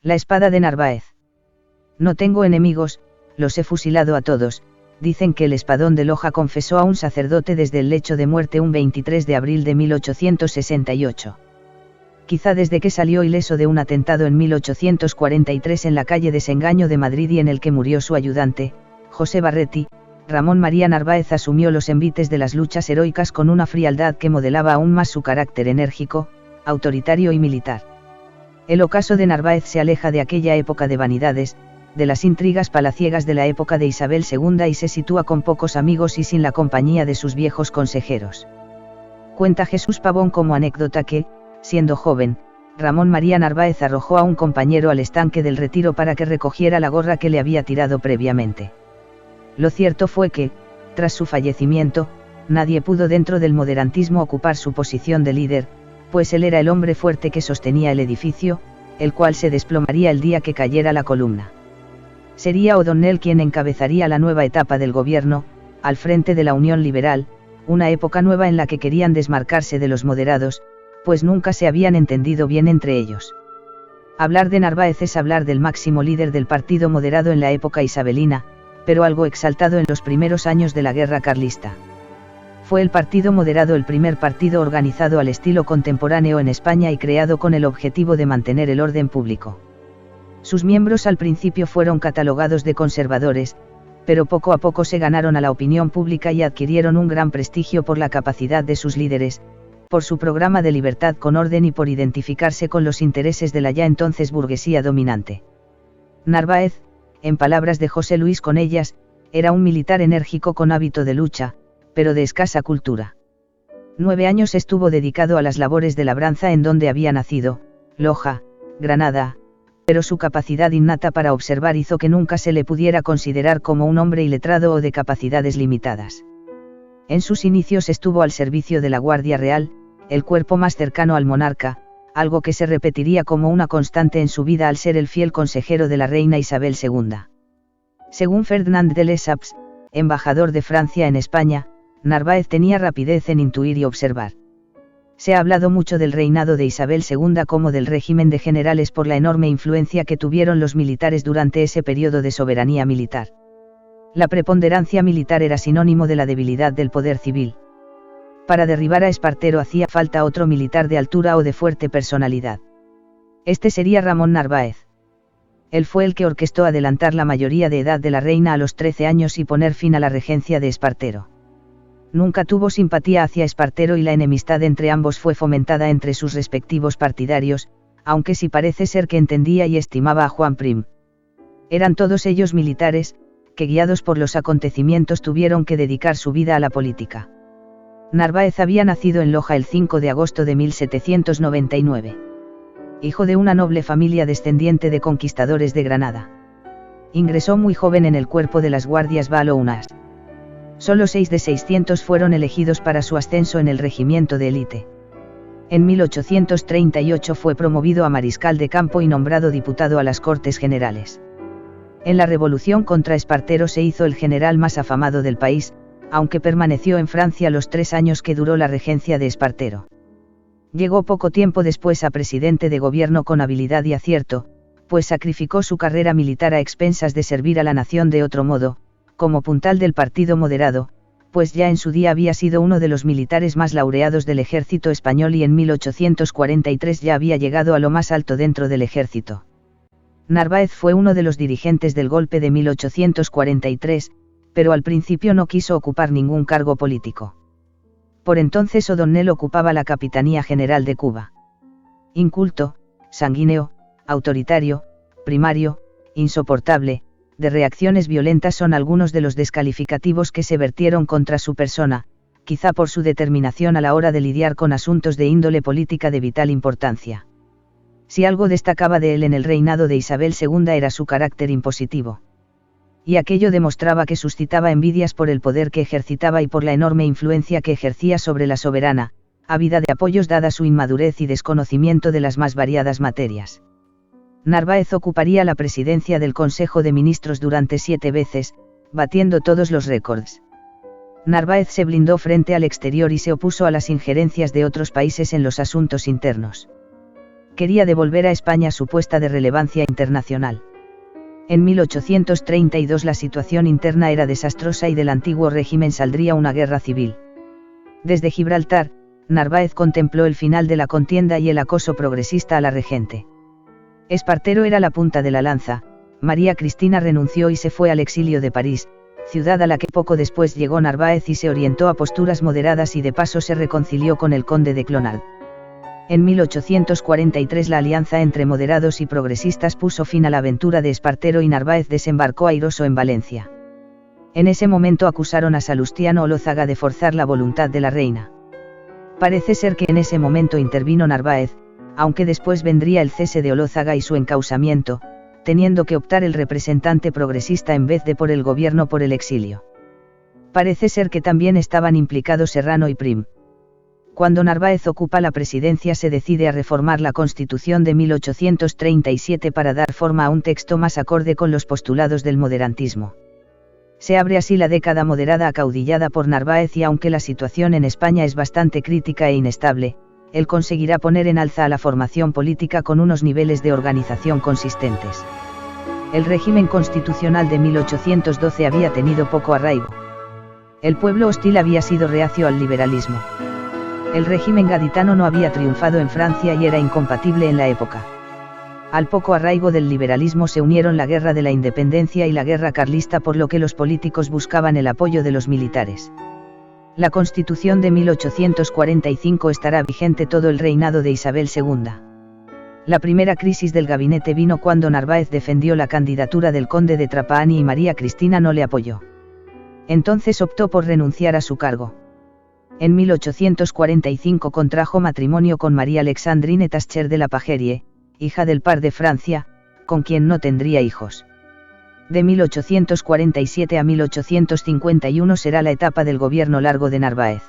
La espada de Narváez. No tengo enemigos, los he fusilado a todos. Dicen que el espadón de Loja confesó a un sacerdote desde el lecho de muerte un 23 de abril de 1868. Quizá desde que salió ileso de un atentado en 1843 en la calle Desengaño de Madrid y en el que murió su ayudante, José Barretti, Ramón María Narváez asumió los envites de las luchas heroicas con una frialdad que modelaba aún más su carácter enérgico, autoritario y militar. El ocaso de Narváez se aleja de aquella época de vanidades, de las intrigas palaciegas de la época de Isabel II y se sitúa con pocos amigos y sin la compañía de sus viejos consejeros. Cuenta Jesús Pavón como anécdota que, siendo joven, Ramón María Narváez arrojó a un compañero al estanque del Retiro para que recogiera la gorra que le había tirado previamente. Lo cierto fue que, tras su fallecimiento, nadie pudo dentro del moderantismo ocupar su posición de líder, pues él era el hombre fuerte que sostenía el edificio, el cual se desplomaría el día que cayera la columna. Sería O'Donnell quien encabezaría la nueva etapa del gobierno, al frente de la Unión Liberal, una época nueva en la que querían desmarcarse de los moderados, pues nunca se habían entendido bien entre ellos. Hablar de Narváez es hablar del máximo líder del partido moderado en la época isabelina, pero algo exaltado en los primeros años de la guerra carlista. Fue el Partido Moderado el primer partido organizado al estilo contemporáneo en España y creado con el objetivo de mantener el orden público. Sus miembros al principio fueron catalogados de conservadores, pero poco a poco se ganaron a la opinión pública y adquirieron un gran prestigio por la capacidad de sus líderes, por su programa de libertad con orden y por identificarse con los intereses de la ya entonces burguesía dominante. Narváez, en palabras de José Luis Conellas, era un militar enérgico con hábito de lucha, pero de escasa cultura. 9 años estuvo dedicado a las labores de labranza en donde había nacido, Loja, Granada, pero su capacidad innata para observar hizo que nunca se le pudiera considerar como un hombre iletrado o de capacidades limitadas. En sus inicios estuvo al servicio de la Guardia Real, el cuerpo más cercano al monarca, algo que se repetiría como una constante en su vida al ser el fiel consejero de la reina Isabel II. Según Ferdinand de Lesseps, embajador de Francia en España, Narváez tenía rapidez en intuir y observar. Se ha hablado mucho del reinado de Isabel II como del régimen de generales por la enorme influencia que tuvieron los militares durante ese periodo de soberanía militar. La preponderancia militar era sinónimo de la debilidad del poder civil. Para derribar a Espartero hacía falta otro militar de altura o de fuerte personalidad. Este sería Ramón Narváez. Él fue el que orquestó adelantar la mayoría de edad de la reina a los 13 años y poner fin a la regencia de Espartero. Nunca tuvo simpatía hacia Espartero y la enemistad entre ambos fue fomentada entre sus respectivos partidarios, aunque sí parece ser que entendía y estimaba a Juan Prim. Eran todos ellos militares, que guiados por los acontecimientos tuvieron que dedicar su vida a la política. Narváez había nacido en Loja el 5 de agosto de 1799. Hijo de una noble familia descendiente de conquistadores de Granada. Ingresó muy joven en el cuerpo de las guardias Valo-Unas. Solo 6 de 600 fueron elegidos para su ascenso en el regimiento de élite. En 1838 fue promovido a mariscal de campo y nombrado diputado a las Cortes Generales. En la revolución contra Espartero se hizo el general más afamado del país, aunque permaneció en Francia los 3 años que duró la regencia de Espartero. Llegó poco tiempo después a presidente de gobierno con habilidad y acierto, pues sacrificó su carrera militar a expensas de servir a la nación de otro modo, como puntal del Partido Moderado, pues ya en su día había sido uno de los militares más laureados del ejército español y en 1843 ya había llegado a lo más alto dentro del ejército. Narváez fue uno de los dirigentes del golpe de 1843, pero al principio no quiso ocupar ningún cargo político. Por entonces O'Donnell ocupaba la Capitanía General de Cuba. Inculto, sanguíneo, autoritario, primario, insoportable, de reacciones violentas son algunos de los descalificativos que se vertieron contra su persona, quizá por su determinación a la hora de lidiar con asuntos de índole política de vital importancia. Si algo destacaba de él en el reinado de Isabel II era su carácter impositivo. Y aquello demostraba que suscitaba envidias por el poder que ejercitaba y por la enorme influencia que ejercía sobre la soberana, ávida de apoyos dada su inmadurez y desconocimiento de las más variadas materias. Narváez ocuparía la presidencia del Consejo de Ministros durante 7 veces, batiendo todos los récords. Narváez se blindó frente al exterior y se opuso a las injerencias de otros países en los asuntos internos. Quería devolver a España su puesta de relevancia internacional. En 1832 la situación interna era desastrosa y del antiguo régimen saldría una guerra civil. Desde Gibraltar, Narváez contempló el final de la contienda y el acoso progresista a la regente. Espartero era la punta de la lanza. María Cristina renunció y se fue al exilio de París, ciudad a la que poco después llegó Narváez y se orientó a posturas moderadas y de paso se reconcilió con el conde de Clonard. En 1843 la alianza entre moderados y progresistas puso fin a la aventura de Espartero y Narváez desembarcó airoso en Valencia. En ese momento acusaron a Salustiano Olózaga de forzar la voluntad de la reina. Parece ser que en ese momento intervino Narváez, aunque después vendría el cese de Olózaga y su encausamiento, teniendo que optar el representante progresista en vez de por el gobierno por el exilio. Parece ser que también estaban implicados Serrano y Prim. Cuando Narváez ocupa la presidencia se decide a reformar la Constitución de 1837 para dar forma a un texto más acorde con los postulados del moderantismo. Se abre así la década moderada acaudillada por Narváez y aunque la situación en España es bastante crítica e inestable, él conseguirá poner en alza a la formación política con unos niveles de organización consistentes. El régimen constitucional de 1812 había tenido poco arraigo. El pueblo hostil había sido reacio al liberalismo. El régimen gaditano no había triunfado en Francia y era incompatible en la época. Al poco arraigo del liberalismo se unieron la guerra de la independencia y la guerra carlista, por lo que los políticos buscaban el apoyo de los militares. La Constitución de 1845 estará vigente todo el reinado de Isabel II. La primera crisis del gabinete vino cuando Narváez defendió la candidatura del conde de Trapani y María Cristina no le apoyó. Entonces optó por renunciar a su cargo. En 1845 contrajo matrimonio con María Alexandrine Tascher de la Pagerie, hija del par de Francia, con quien no tendría hijos. De 1847 a 1851 será la etapa del gobierno largo de Narváez.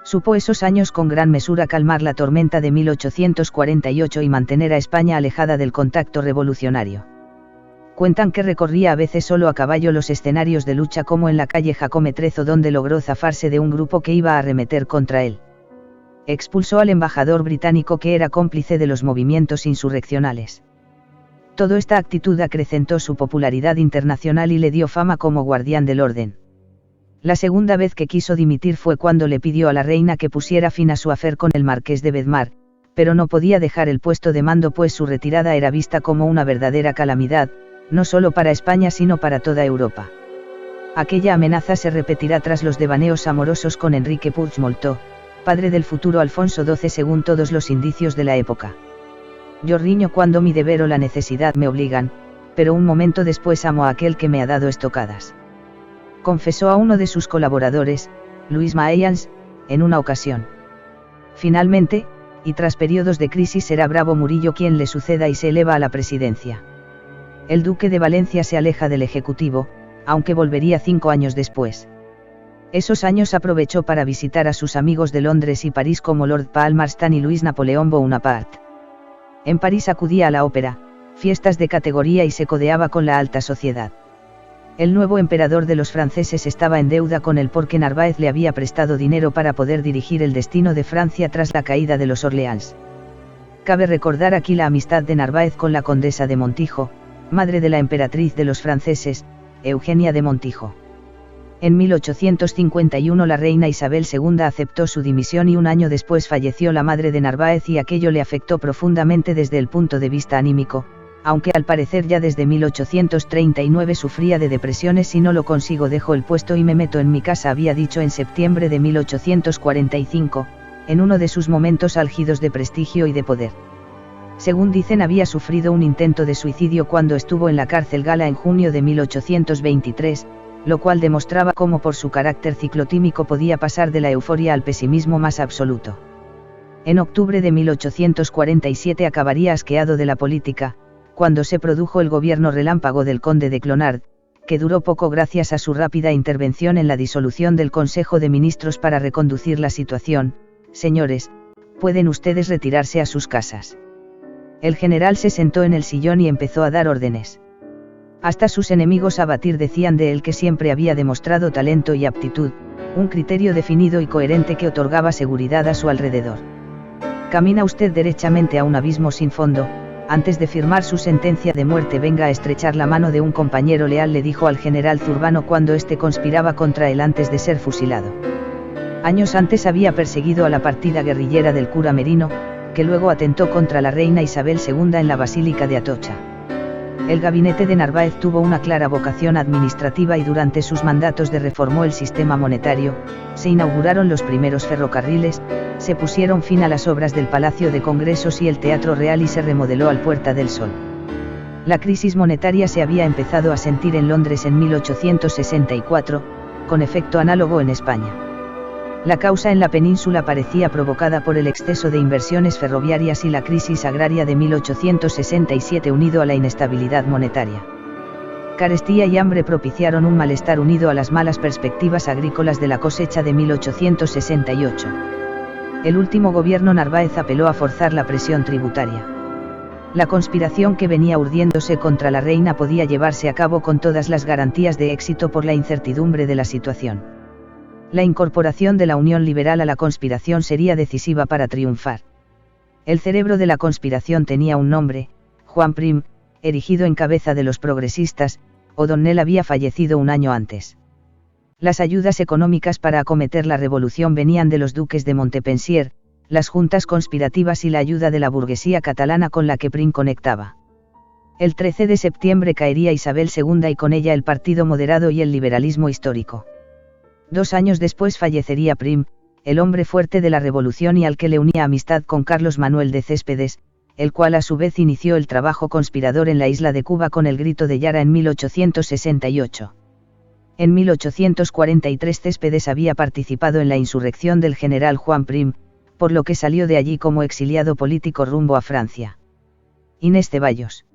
Supo esos años con gran mesura calmar la tormenta de 1848 y mantener a España alejada del contacto revolucionario. Cuentan que recorría a veces solo a caballo los escenarios de lucha, como en la calle Jacome Trezo, donde logró zafarse de un grupo que iba a arremeter contra él. Expulsó al embajador británico que era cómplice de los movimientos insurreccionales. Toda esta actitud acrecentó su popularidad internacional y le dio fama como guardián del orden. La segunda vez que quiso dimitir fue cuando le pidió a la reina que pusiera fin a su afer con el marqués de Bedmar, pero no podía dejar el puesto de mando pues su retirada era vista como una verdadera calamidad, no solo para España sino para toda Europa. Aquella amenaza se repetirá tras los devaneos amorosos con Enrique Puigdemont, padre del futuro Alfonso XII según todos los indicios de la época. Yo riño cuando mi deber o la necesidad me obligan, pero un momento después amo a aquel que me ha dado estocadas. Confesó a uno de sus colaboradores, Luis Maellans, en una ocasión. Finalmente, y tras periodos de crisis será Bravo Murillo quien le suceda y se eleva a la presidencia. El duque de Valencia se aleja del Ejecutivo, aunque volvería 5 años después. Esos años aprovechó para visitar a sus amigos de Londres y París como Lord Palmerston y Luis Napoleón Bonaparte. En París acudía a la ópera, fiestas de categoría y se codeaba con la alta sociedad. El nuevo emperador de los franceses estaba en deuda con él porque Narváez le había prestado dinero para poder dirigir el destino de Francia tras la caída de los Orleans. Cabe recordar aquí la amistad de Narváez con la condesa de Montijo, madre de la emperatriz de los franceses, Eugenia de Montijo. En 1851 la reina Isabel II aceptó su dimisión y un año después falleció la madre de Narváez y aquello le afectó profundamente desde el punto de vista anímico, aunque al parecer ya desde 1839 sufría de depresiones. Si no lo consigo dejo el puesto y me meto en mi casa, había dicho en septiembre de 1845, en uno de sus momentos álgidos de prestigio y de poder. Según dicen había sufrido un intento de suicidio cuando estuvo en la cárcel Gala en junio de 1823, lo cual demostraba cómo por su carácter ciclotímico podía pasar de la euforia al pesimismo más absoluto. En octubre de 1847 acabaría asqueado de la política, cuando se produjo el gobierno relámpago del conde de Clonard, que duró poco gracias a su rápida intervención en la disolución del Consejo de Ministros para reconducir la situación. Señores, pueden ustedes retirarse a sus casas. El general se sentó en el sillón y empezó a dar órdenes. Hasta sus enemigos a batir decían de él que siempre había demostrado talento y aptitud, un criterio definido y coherente que otorgaba seguridad a su alrededor. Camina usted derechamente a un abismo sin fondo. Antes de firmar su sentencia de muerte venga a estrechar la mano de un compañero leal, le dijo al general Zurbano cuando éste conspiraba contra él antes de ser fusilado. Años antes había perseguido a la partida guerrillera del cura Merino, que luego atentó contra la reina Isabel II en la Basílica de Atocha. El gabinete de Narváez tuvo una clara vocación administrativa y durante sus mandatos reformó el sistema monetario, se inauguraron los primeros ferrocarriles, se pusieron fin a las obras del Palacio de Congresos y el Teatro Real y se remodeló al Puerta del Sol. La crisis monetaria se había empezado a sentir en Londres en 1864, con efecto análogo en España. La causa en la península parecía provocada por el exceso de inversiones ferroviarias y la crisis agraria de 1867 unido a la inestabilidad monetaria. Carestía y hambre propiciaron un malestar unido a las malas perspectivas agrícolas de la cosecha de 1868. El último gobierno Narváez apeló a forzar la presión tributaria. La conspiración que venía urdiéndose contra la reina podía llevarse a cabo con todas las garantías de éxito por la incertidumbre de la situación. La incorporación de la Unión Liberal a la conspiración sería decisiva para triunfar. El cerebro de la conspiración tenía un nombre, Juan Prim, erigido en cabeza de los progresistas. O'Donnell había fallecido un año antes. Las ayudas económicas para acometer la revolución venían de los duques de Montpensier, las juntas conspirativas y la ayuda de la burguesía catalana con la que Prim conectaba. El 13 de septiembre caería Isabel II y con ella el Partido Moderado y el liberalismo histórico. 2 años después fallecería Prim, el hombre fuerte de la revolución y al que le unía amistad con Carlos Manuel de Céspedes, el cual a su vez inició el trabajo conspirador en la isla de Cuba con el Grito de Yara en 1868. En 1843 Céspedes había participado en la insurrección del general Juan Prim, por lo que salió de allí como exiliado político rumbo a Francia. Inés Ceballos.